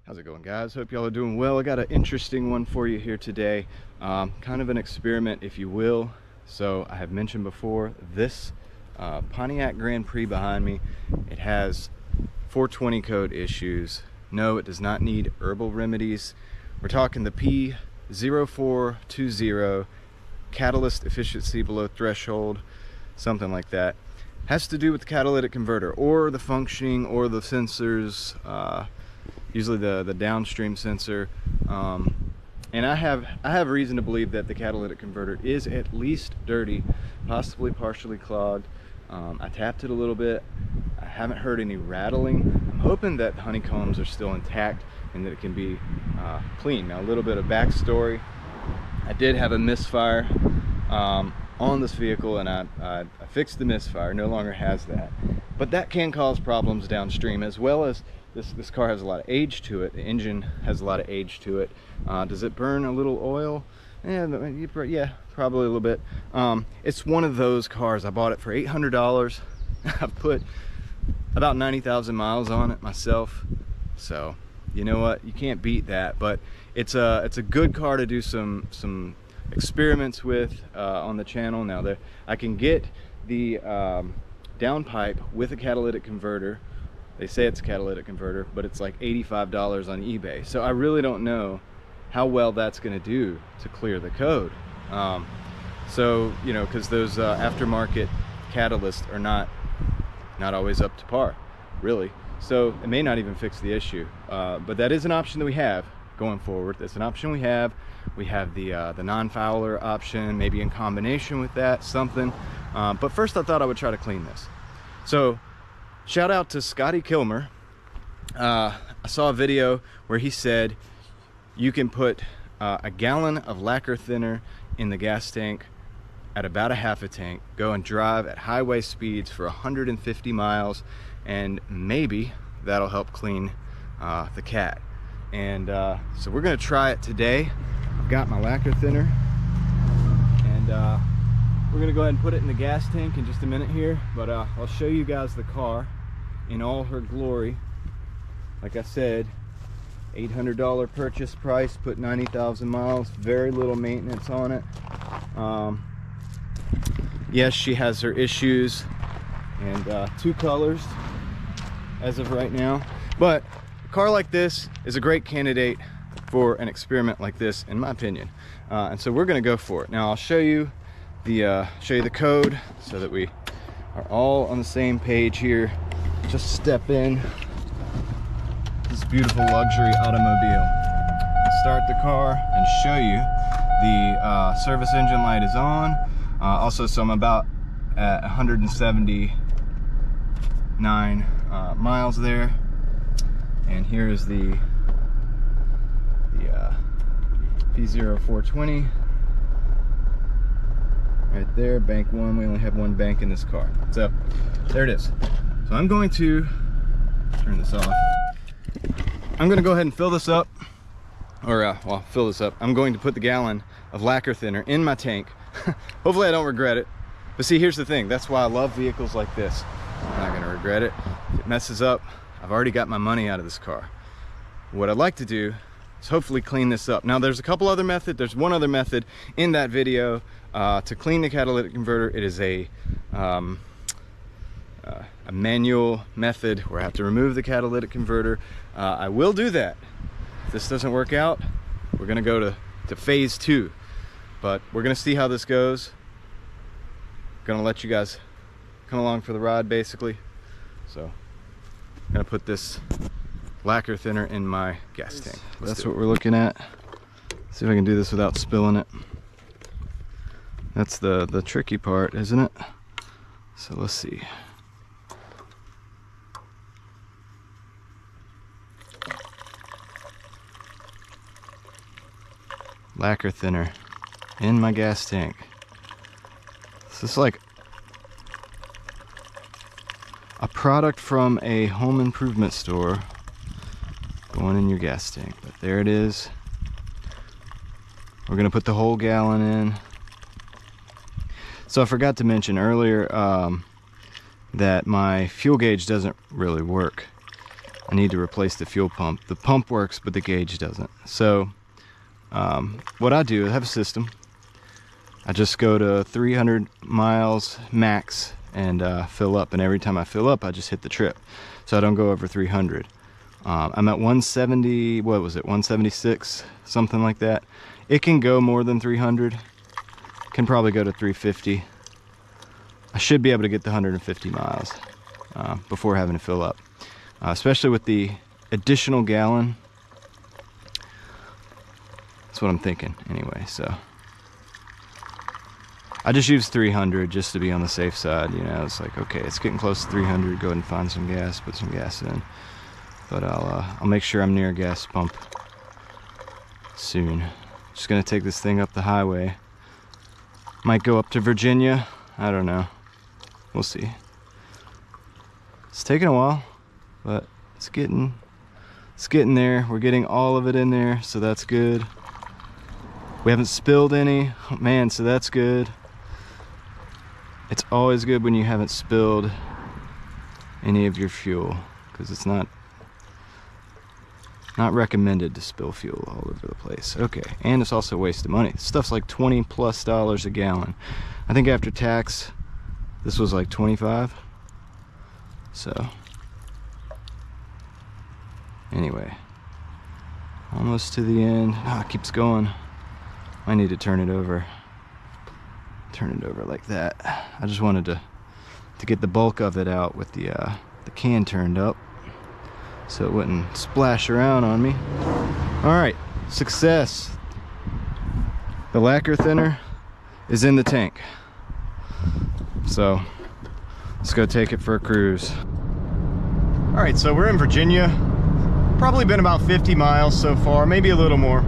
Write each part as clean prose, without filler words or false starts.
How's it going, guys? Hope y'all are doing well. I got an interesting one for you here today. Kind of an experiment, if you will. So I have mentioned before, this Pontiac Grand Prix behind me, it has 420 code issues. No, it does not need herbal remedies. We're talking the P0420, catalyst efficiency below threshold, something like that. Has to do with the catalytic converter, or the functioning, or the sensors, usually the downstream sensor. And I have reason to believe that the catalytic converter is at least dirty, possibly partially clogged. I tapped it a little bit. I haven't heard any rattling. I'm hoping that the honeycombs are still intact and that it can be clean. Now, a little bit of backstory. I did have a misfire on this vehicle, and I fixed the misfire. No longer has that, but that can cause problems downstream, as well as this car has a lot of age to it. The engine has a lot of age to it. Does it burn a little oil? Yeah, probably a little bit. It's one of those cars. I bought it for $800. I've put about 90,000 miles on it myself, so you know what, you can't beat that. But it's a good car to do some experiments with on the channel. Now, I can get the downpipe with a catalytic converter. They say it's a catalytic converter, but it's like $85 on eBay. So I really don't know how well that's going to do to clear the code. So, you know, because those aftermarket catalysts are not always up to par, really. So it may not even fix the issue. But that is an option that we have going forward. That's an option we have. We have the non-fouler option, maybe in combination with that, something. But first I thought I would try to clean this. So shout out to Scotty Kilmer. I saw a video where he said you can put a gallon of lacquer thinner in the gas tank at about a half a tank, go and drive at highway speeds for 150 miles, and maybe that'll help clean the cat. And so we're gonna try it today. I've got my lacquer thinner, and we're gonna go ahead and put it in the gas tank in just a minute here, but I'll show you guys the car in all her glory. Like I said, $800 purchase price, put 90,000 miles, very little maintenance on it. Yes, she has her issues, and two colors as of right now, but a car like this is a great candidate for an experiment like this, in my opinion. And so we're going to go for it. Now I'll show you the code so that we are all on the same page here. Just step in this beautiful luxury automobile, start the car, and show you the service engine light is on. Also, so I'm about at 179 miles there, and here is the P0420 right there, bank one. We only have one bank in this car, so there it is. So I'm going to turn this off. I'm going to go ahead and fill this up, or well, fill this up. I'm going to put the gallon of lacquer thinner in my tank. Hopefully I don't regret it. But see, here's the thing. That's why I love vehicles like this. I'm not going to regret it. If it messes up, I've already got my money out of this car. What I'd like to do is hopefully clean this up. Now, there's a couple other methods. There's one other method in that video to clean the catalytic converter. It is a manual method where I have to remove the catalytic converter. I will do that. If this doesn't work out, we're going to go to phase 2. But we're going to see how this goes. Going to let you guys come along for the ride, basically. So I'm going to put this lacquer thinner in my gas tank. That's what we're looking at. See if I can do this without spilling it. That's the tricky part, isn't it? So let's see. Lacquer thinner in my gas tank. This is like a product from a home improvement store going in your gas tank, but there it is. We're gonna put the whole gallon in. So I forgot to mention earlier that my fuel gauge doesn't really work. I need to replace the fuel pump. The pump works, but the gauge doesn't. So what I do is have a system. I just go to 300 miles max and fill up, and every time I fill up I just hit the trip, so I don't go over 300. I'm at 170, what was it, 176, something like that. It can go more than 300, can probably go to 350. I should be able to get the 150 miles before having to fill up, especially with the additional gallon. That's what I'm thinking anyway. So I just use 300 just to be on the safe side. You know, it's like, okay, it's getting close to 300, go ahead and find some gas, put some gas in. But I'll make sure I'm near a gas pump soon. Just gonna take this thing up the highway. Might go up to Virginia, I don't know, we'll see. It's taking a while, but it's getting there. We're getting all of it in there, so that's good. We haven't spilled any, oh, man, so that's good. It's always good when you haven't spilled any of your fuel, because it's not recommended to spill fuel all over the place. Okay, and it's also a waste of money. Stuff's like $20+ a gallon. I think after tax, this was like 25. So, anyway, almost to the end. Oh, it keeps going. I need to turn it over. Turn it over like that. I just wanted to get the bulk of it out with the can turned up, so it wouldn't splash around on me. All right, success. The lacquer thinner is in the tank. So let's go take it for a cruise. All right, so we're in Virginia. Probably been about 50 miles so far, maybe a little more.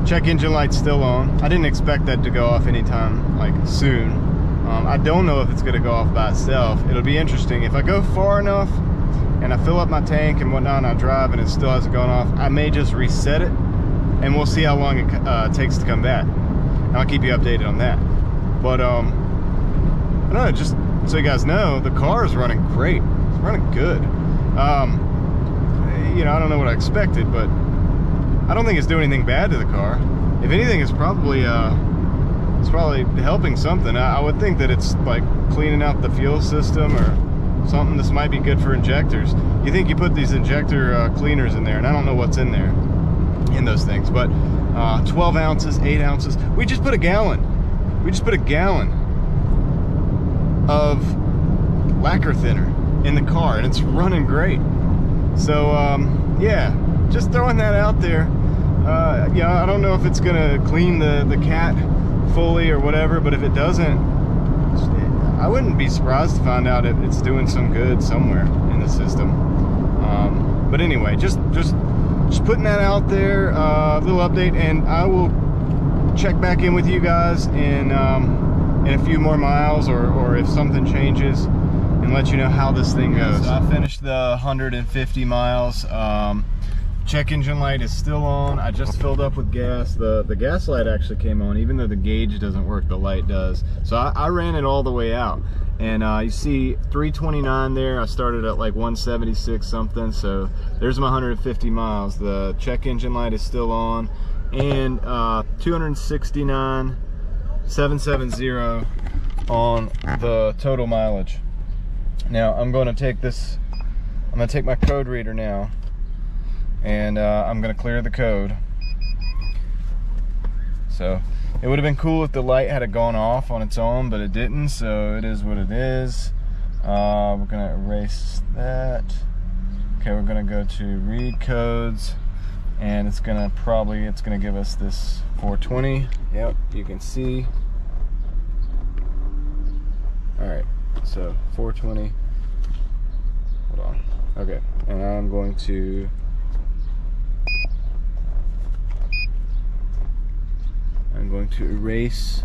Check engine light's still on. I didn't expect that to go off anytime like soon. I don't know if it's gonna go off by itself. It'll be interesting. If I go far enough and I fill up my tank and whatnot and I drive and it still hasn't gone off, I may just reset it and we'll see how long it takes to come back. And I'll keep you updated on that. But I don't know, just so you guys know, the car is running great. It's running good. You know, I don't know what I expected, but I don't think it's doing anything bad to the car. If anything, it's probably helping something. I would think that it's like cleaning out the fuel system or something. This might be good for injectors. You think you put these injector cleaners in there, and I don't know what's in there in those things, but 12 ounces, 8 ounces. We just put a gallon. We just put a gallon of lacquer thinner in the car, and it's running great. So yeah, just throwing that out there. Yeah, I don't know if it's gonna clean the cat fully or whatever, but if it doesn't, I wouldn't be surprised to find out it's doing some good somewhere in the system. But anyway, just putting that out there, little update, and I will check back in with you guys in a few more miles, or if something changes, and let you know how this thing goes. So I finished the 150 miles. Check engine light is still on. I just filled up with gas. The gas light actually came on, even though the gauge doesn't work, the light does. So I ran it all the way out, and you see 329 there. I started at like 176 something, so there's my 150 miles. The check engine light is still on, and 269,770 on the total mileage. Now I'm going to take my code reader now, and I'm gonna clear the code. So it would have been cool if the light had gone off on its own, but it didn't, so it is what it is. We're gonna erase that. Okay, we're gonna go to read codes, and it's gonna give us this 420. Yep, you can see. All right, so 420. Hold on. Okay, and I'm going to erase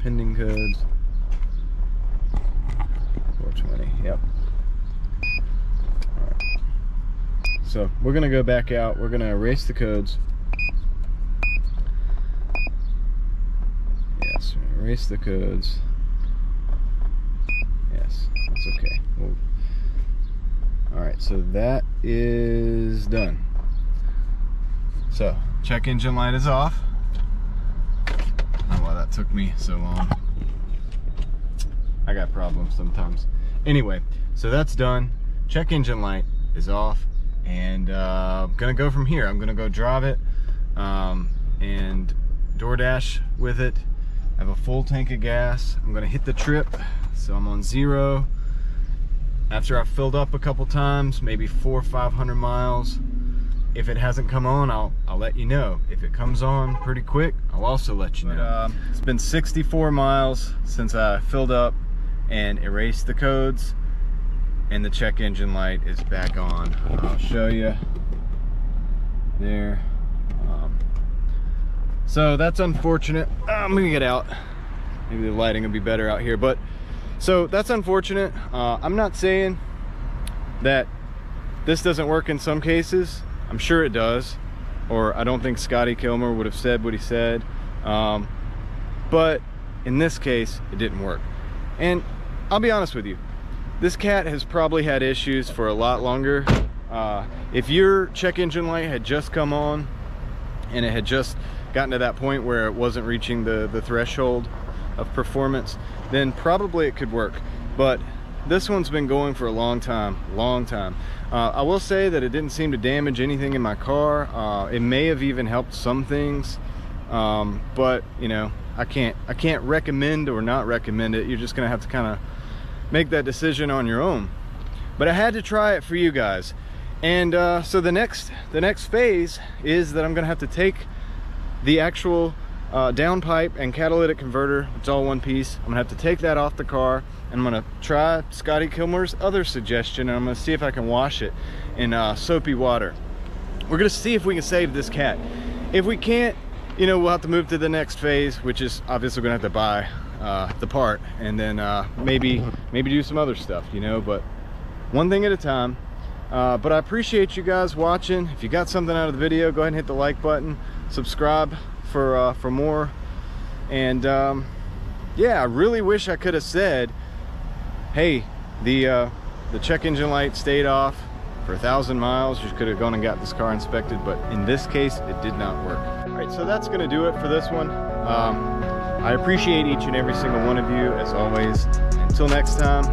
pending codes. 420. Yep. All right. So we're gonna go back out. We're gonna erase the codes. Yes, erase the codes. Yes, that's that's okay. All right, so that is done. So check engine light is off. I don't know why that took me so long. I got problems sometimes. Anyway, so that's done. Check engine light is off, and I'm gonna go from here. I'm gonna go drive it and DoorDash with it. I have a full tank of gas. I'm gonna hit the trip, so I'm on 0. After I've filled up a couple times, maybe 400 or 500 miles. If it hasn't come on, I'll let you know. If it comes on pretty quick, I'll also let you know. It's been 64 miles since I filled up and erased the codes, and the check engine light is back on. I'll show you there. So that's unfortunate. I'm gonna get out. Maybe the lighting will be better out here, but so that's unfortunate. I'm not saying that this doesn't work in some cases. I'm sure it does, or I don't think Scotty Kilmer would have said what he said. But in this case, it didn't work. And I'll be honest with you, this cat has probably had issues for a lot longer. If your check engine light had just come on and it had just gotten to that point where it wasn't reaching the threshold of performance, then probably it could work. But this one's been going for a long time. I will say that it didn't seem to damage anything in my car. It may have even helped some things, but you know, I can't recommend or not recommend it. You're just gonna have to kind of make that decision on your own. But I had to try it for you guys. And so the next phase is that I'm gonna have to take the actual downpipe and catalytic converter. It's all one piece. I'm gonna have to take that off the car, and I'm gonna try Scotty Kilmer's other suggestion, and I'm gonna see if I can wash it in soapy water. We're gonna see if we can save this cat. If we can't, you know, we'll have to move to the next phase, which is obviously we're gonna have to buy the part, and then maybe do some other stuff, you know, but one thing at a time. But I appreciate you guys watching. If you got something out of the video, go ahead and hit the like button, subscribe for more. And yeah, I really wish I could have said, hey, the check engine light stayed off for 1,000 miles. You could have gone and got this car inspected, but in this case, it did not work. All right, so that's gonna do it for this one. I appreciate each and every single one of you, as always. Until next time,